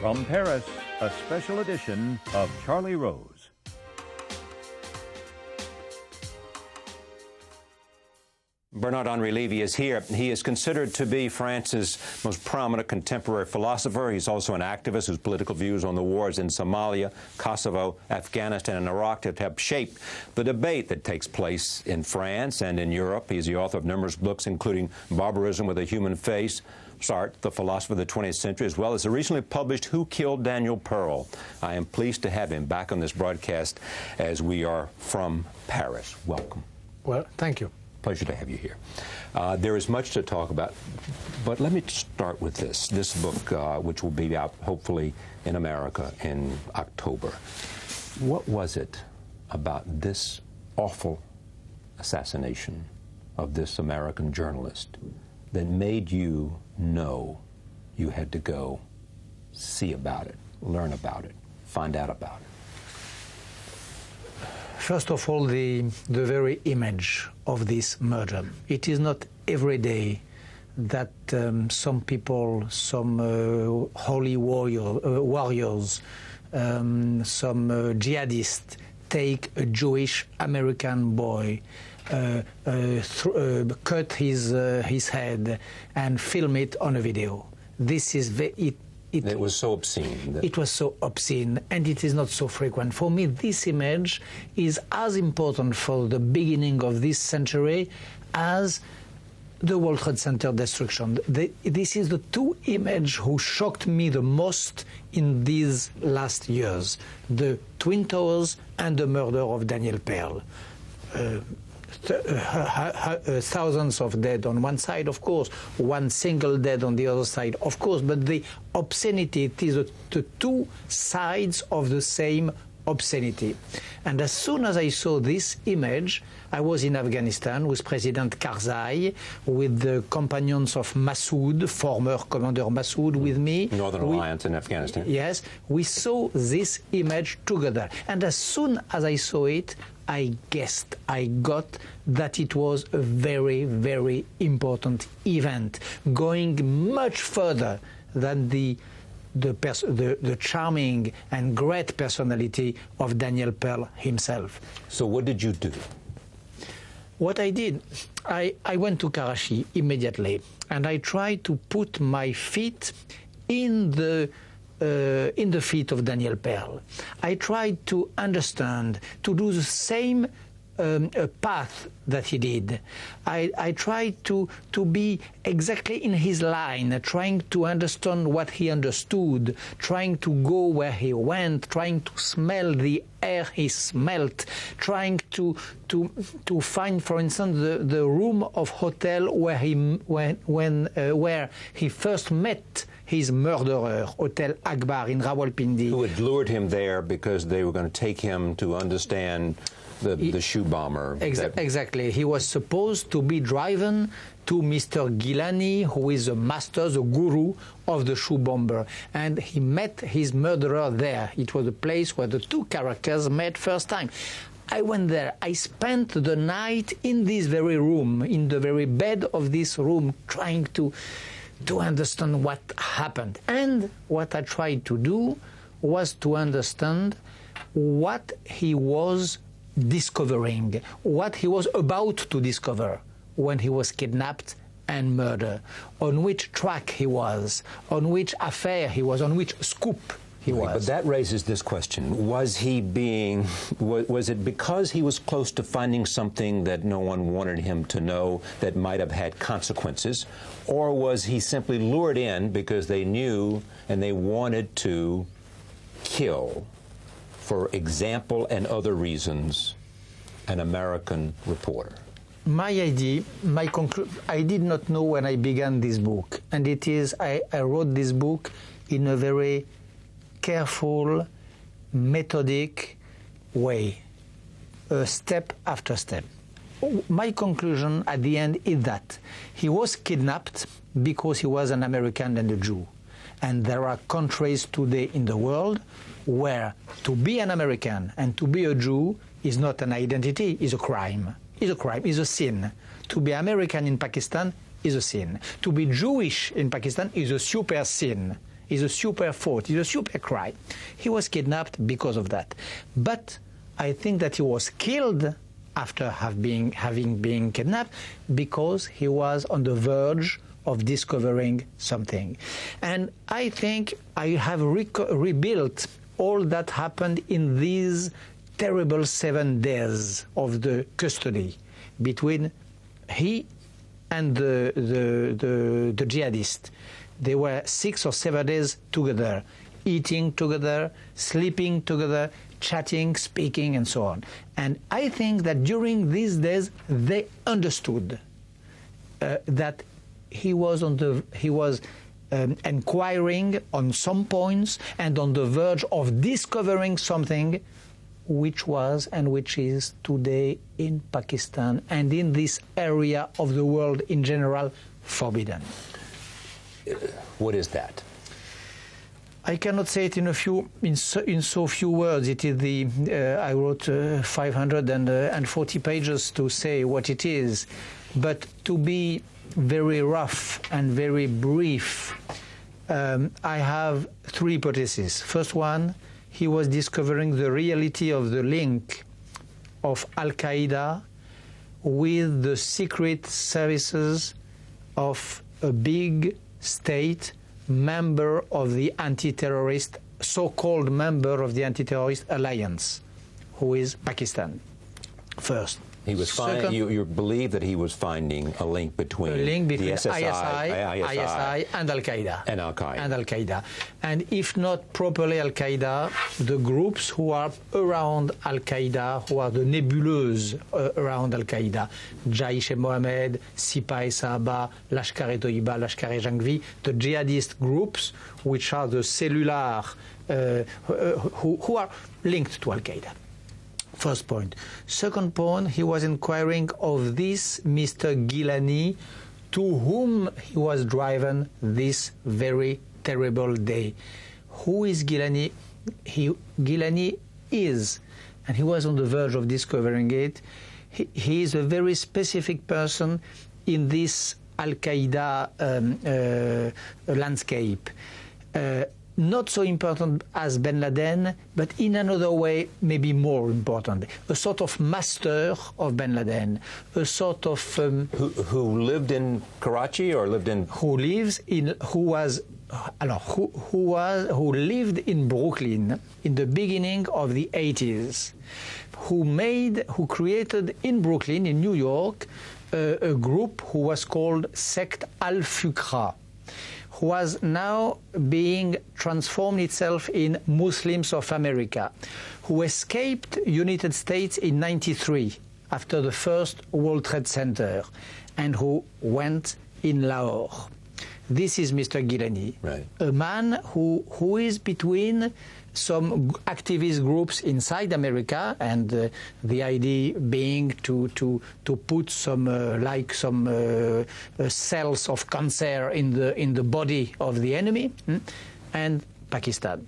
From Paris, a special edition of Charlie Rose. Bernard-Henri Lévy is here. He is considered to be France's most prominent contemporary philosopher. He's also an activist whose political views on the wars in Somalia, Kosovo, Afghanistan, and Iraq have shaped the debate that takes place in France and in Europe. He's the author of numerous books, including Barbarism with a Human Face, Sartre, the philosopher of the 20th century, as well as the recently published Who Killed Daniel Pearl. I am pleased to have him back on this broadcast as we are from Paris. Welcome. Well, thank you. Pleasure to have you here. There is much to talk about, but let me start with this. This book, which will be out hopefully in America in October. What was it about this awful assassination of this American journalist that made you know you had to go see about it, learn about it, find out about it? First of all, the very image of this murder. It is not every day that some people, some holy warriors, some jihadists take a Jewish American boy, cut his head and film it on a video. This is it was so obscene. It was so obscene, and it is not so frequent. For me, this image is as important for the beginning of this century as the World Trade Center destruction. This is the two images who shocked me the most in these last years: the Twin Towers and the murder of Daniel Pearl. Thousands of dead on one side, of course, one single dead on the other side, of course, but the obscenity, it is the two sides of the same obscenity. And as soon as I saw this image, I was in Afghanistan with President Karzai, with the companions of Massoud, former Commander Massoud, with me. Northern Alliance in Afghanistan. Yes, we saw this image together. And as soon as I saw it, I got that it was a very, very important event, going much further than the charming and great personality of Daniel Pearl himself. So what did you do? What I did, I went to Karachi immediately, and I tried to put my feet in the feet of Daniel Pearl. I tried to understand, to do the same path that he did. I tried to be exactly in his line, trying to understand what he understood, trying to go where he went, trying to smell the air he smelt, trying to find, for instance, the room of hotel where he first met his murderer, Hotel Akbar in Rawalpindi. Who had lured him there because they were going to take him to understand the shoe bomber. Exactly. He was supposed to be driven to Mr. Gilani, who is the master, the guru of the shoe bomber. And he met his murderer there. It was a place where the two characters met first time. I went there. I spent the night in this very room, in the very bed of this room, trying to understand what happened. And what I tried to do was to understand what he was discovering, what he was about to discover when he was kidnapped and murdered, on which track he was, on which affair he was, on which scoop he was. But that raises this question. Was it because he was close to finding something that no one wanted him to know that might have had consequences, or was he simply lured in because they knew and they wanted to kill, for example and other reasons, an American reporter? My idea, I did not know when I began this book, and it is, I wrote this book in a very careful, methodic way, step after step. My conclusion at the end is that he was kidnapped because he was an American and a Jew. And there are countries today in the world where to be an American and to be a Jew is not an identity, is a crime. Is a crime, is a sin. To be American in Pakistan is a sin. To be Jewish in Pakistan is a super sin. is a super fault, is a super crime. He was kidnapped because of that. But I think that he was killed after having been kidnapped because he was on the verge of discovering something. And I think I have rebuilt all that happened in these terrible 7 days of the custody between he and the jihadist. They were 6 or 7 days together, eating together, sleeping together, chatting, speaking, and so on. And I think that during these days they understood that he was inquiring on some points and on the verge of discovering something which was and which is today in Pakistan and in this area of the world in general forbidden. What is that? I cannot say it in so few words. It is I wrote 540 pages to say what it is, but to be very rough and very brief, I have 3 hypotheses. First one, he was discovering the reality of the link of al-Qaida with the secret services of a big state member of the anti-terrorist, so-called member of the anti-terrorist alliance, who is Pakistan. First. He was you believe that he was finding a link between the ISI and Al-Qaida. And Al-Qaida. And if not properly Al-Qaida, the groups who are around Al-Qaida, who are the nebuleuses around Al-Qaida, Jaish-e-Mohammed, Sipah-e-Sahaba, Lashkar-e-Toiba, Lashkar-e-Jangvi, the jihadist groups, which are the cellular, who are linked to Al-Qaida. First point. Second point, he was inquiring of this Mr. Gilani, to whom he was driven this very terrible day. Who is Gilani? Gilani is, and he was on the verge of discovering it, he is a very specific person in this Al-Qaeda landscape. Not so important as Ben Laden, but in another way, maybe more important. A sort of master of Ben Laden, a sort of who lived in Karachi or lived in who lived in Brooklyn in the beginning of the 80s, who created in Brooklyn, in New York, a group who was called Sect Al-Fuqra, who was now being transformed itself in Muslims of America, who escaped United States in '93 after the first World Trade Center, and who went in Lahore. This is Mr. Gilani, right. A man who is between some activist groups inside America, and the idea being to put some cells of cancer in the body of the enemy, and Pakistan.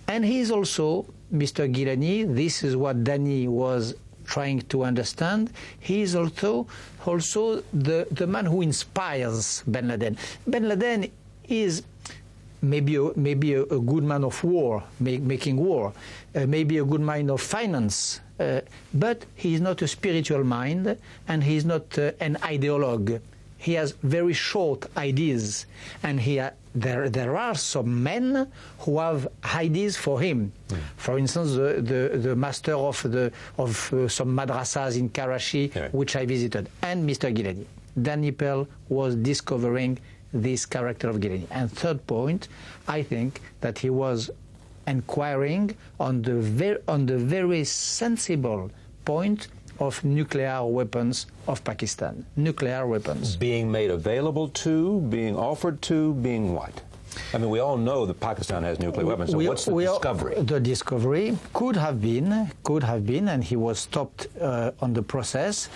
And he is also, Mr. Gilani, this is what Danny was trying to understand, he is also the man who inspires Ben Laden. Ben Laden is maybe a good man of war, making war, maybe a good man of finance, but he is not a spiritual mind, and he is not an ideologue. He has very short ideas, and there are some men who have ideas for him. For instance, the master of some madrasas in Karachi, which I visited, and Mr. Gilani. Danny Pearl was discovering this character of Gilani. And third point, I think that he was inquiring on the very sensible point of nuclear weapons of Pakistan. Nuclear weapons. Being made available to, being offered to, being what? I mean, we all know that Pakistan has nuclear weapons, so what's the discovery? The discovery could have been, and he was stopped on the process,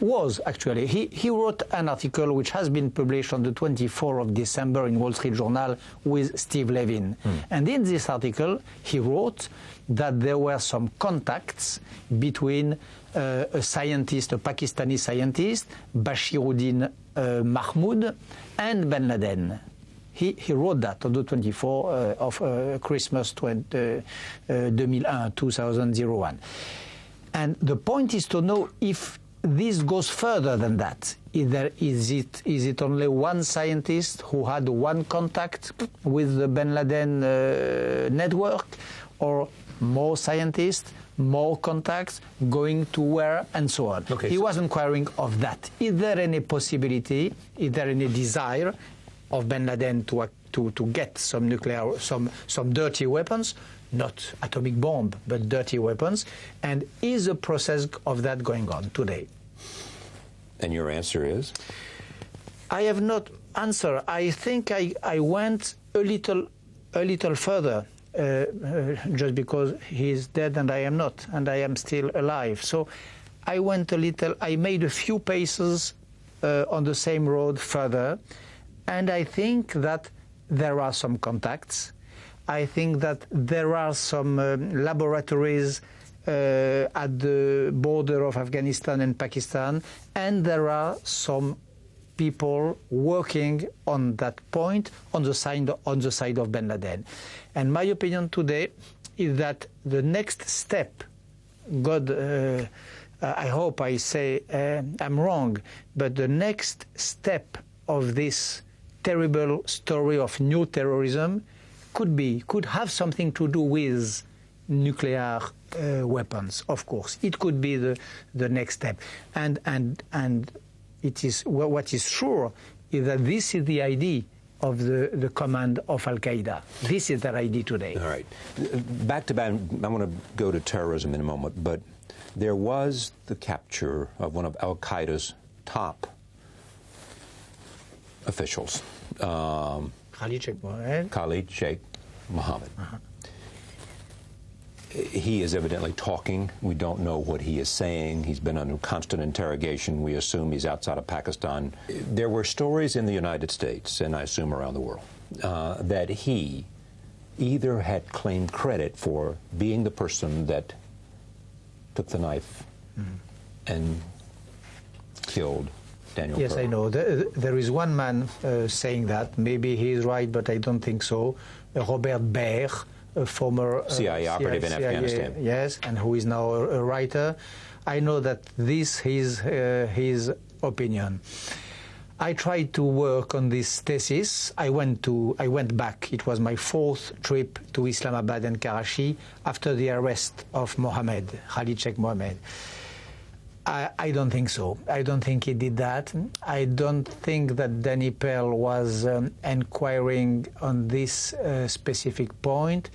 was actually, he wrote an article which has been published on the 24th of December in Wall Street Journal with Steve Levin. And in this article, he wrote that there were some contacts between a scientist, a Pakistani scientist, Bashiruddin Mahmoud, and Ben Laden. He wrote that on the 24th of Christmas 2001. And the point is to know if this goes further than that. Is it only one scientist who had one contact with the Bin Laden network, or more scientists, more contacts, going to where, and so on? Okay, he was inquiring of that. Is there any possibility, is there any desire of Bin Laden to get some nuclear, some dirty weapons? Not atomic bomb, but dirty weapons. And is a process of that going on today? And your answer is? I have not answered. I think I went a little further, just because he is dead and I am not, and I am still alive. So I went a little. I made a few paces on the same road further, and I think that there are some contacts. I think that there are some laboratories at the border of Afghanistan and Pakistan, and there are some people working on that point on the side of Bin Laden. And my opinion today is that the next step, I hope I say I'm wrong, but the next step of this terrible story of new terrorism could have something to do with nuclear weapons. Of course, it could be the next step, and it is what is sure is that this is the idea of the command of al-Qaida. This is their idea today. All right, back to back. I want to go to terrorism in a moment, but there was the capture of one of al-Qaida's top officials, Khalid Sheikh Mohammed. He is evidently talking. We don't know what he is saying. He's been under constant interrogation. We assume he's outside of Pakistan. There were stories in the United States, and I assume around the world, that he either had claimed credit for being the person that took the knife and killed Daniel Yes, Pearl. I know. There is one man saying that. Maybe he is right, but I don't think so. Robert Baer, a former CIA operative in Afghanistan. Yes, and who is now a writer. I know that this is his opinion. I tried to work on this thesis. I went back. It was my fourth trip to Islamabad and Karachi after the arrest of Mohammed, Khalid Sheikh Mohammed. I don't think so. I don't think he did that. I don't think that Danny Pearl was inquiring on this specific point.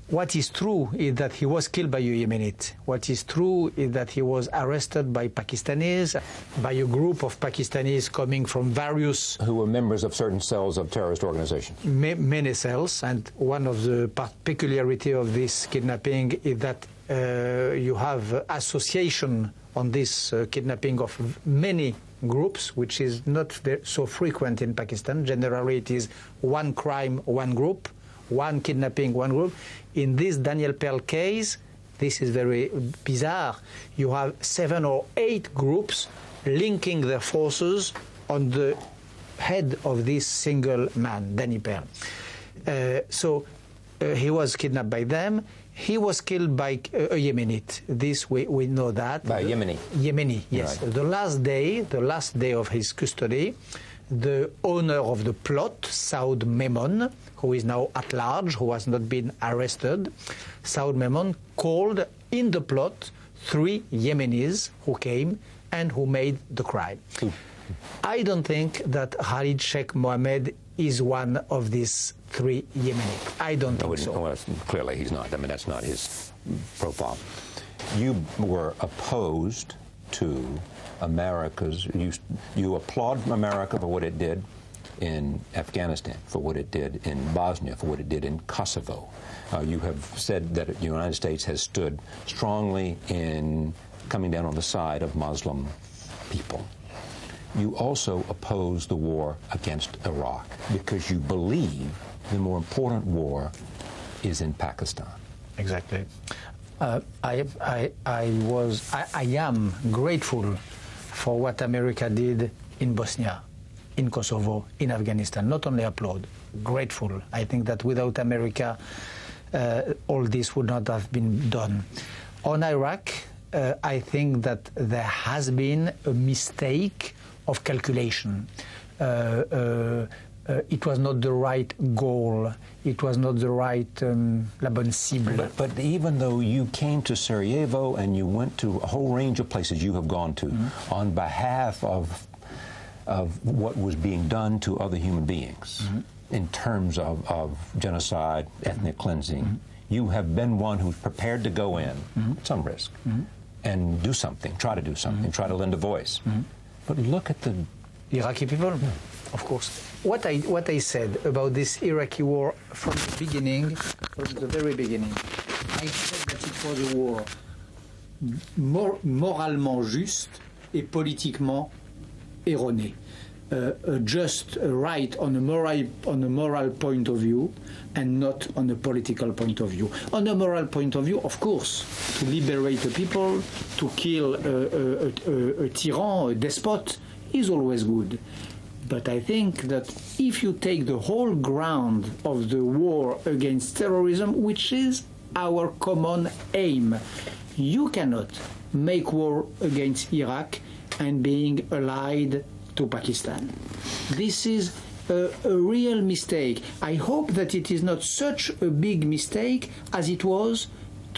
What is true is that he was killed by a Yemenite. What is true is that he was arrested by Pakistanis, by a group of Pakistanis coming from various... Who were members of certain cells of terrorist organizations. Many cells, and one of the peculiarity of this kidnapping is that you have association on this kidnapping of many groups, which is not so frequent in Pakistan. Generally, it is one crime, one group, one kidnapping, one group. In this Daniel Pearl case, this is very bizarre. You have 7 or 8 groups linking their forces on the head of this single man, Danny Pearl. So he was kidnapped by them. He was killed by a Yemenite. This we know that. By a Yemeni? Yemeni, yes. Right. The last day of his custody, the owner of the plot, Saud Memon, who is now at large, who has not been arrested, Saud Memon called in the plot 3 Yemenis who came and who made the crime. I don't think that Khalid Sheikh Mohammed is one of these 3 Yemeni. I don't think so. Well, clearly he's not. I mean, that's not his profile. You were opposed to America's... You applaud America for what it did in Afghanistan, for what it did in Bosnia, for what it did in Kosovo. You have said that the United States has stood strongly in coming down on the side of Muslim people. You also oppose the war against Iraq because you believe the more important war is in Pakistan. Exactly. I am grateful for what America did in Bosnia. in Kosovo, in Afghanistan. Not only applaud, grateful. I think that without America, all this would not have been done. On Iraq, I think that there has been a mistake of calculation. It was not the right goal. It was not the right la bonne cible. But even though you came to Sarajevo and you went to a whole range of places you have gone to on behalf of what was being done to other human beings in terms of genocide, ethnic cleansing, you have been one who's prepared to go in at some risk and do something, try to do something, try to lend a voice. But look at the Iraqi people, of course. What I said about this Iraqi war from the beginning, from the very beginning, I said that it was a war moralement juste et politiquement erroné. Just right on a moral point of view and not on a political point of view. On a moral point of view, of course, to liberate a people, to kill a tyran, a despot, is always good. But I think that if you take the whole ground of the war against terrorism, which is our common aim, you cannot make war against Iraq and being allied to Pakistan. This is a real mistake. I hope that it is not such a big mistake as it was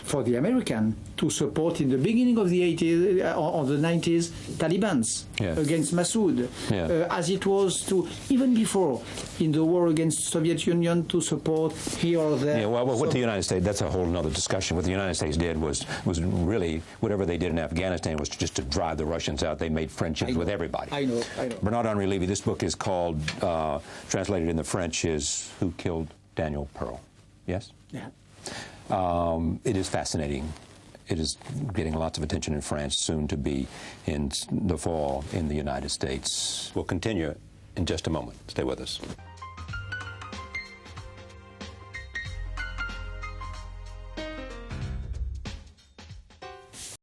for the American to support in the beginning of the 80s or the 90s Talibans against Massoud, as it was to even before in the war against Soviet Union to support here or there. Yeah, well, what the United States, that's a whole other discussion. What the United States did was really, whatever they did in Afghanistan was just to drive the Russians out. They made friendships with everybody. I know. Bernard-Henri Lévy, this book is called, translated in the French, is Who Killed Daniel Pearl? Yes? Yeah. It is fascinating. It is getting lots of attention in France, soon to be in the fall in the United States. We'll continue in just a moment. Stay with us.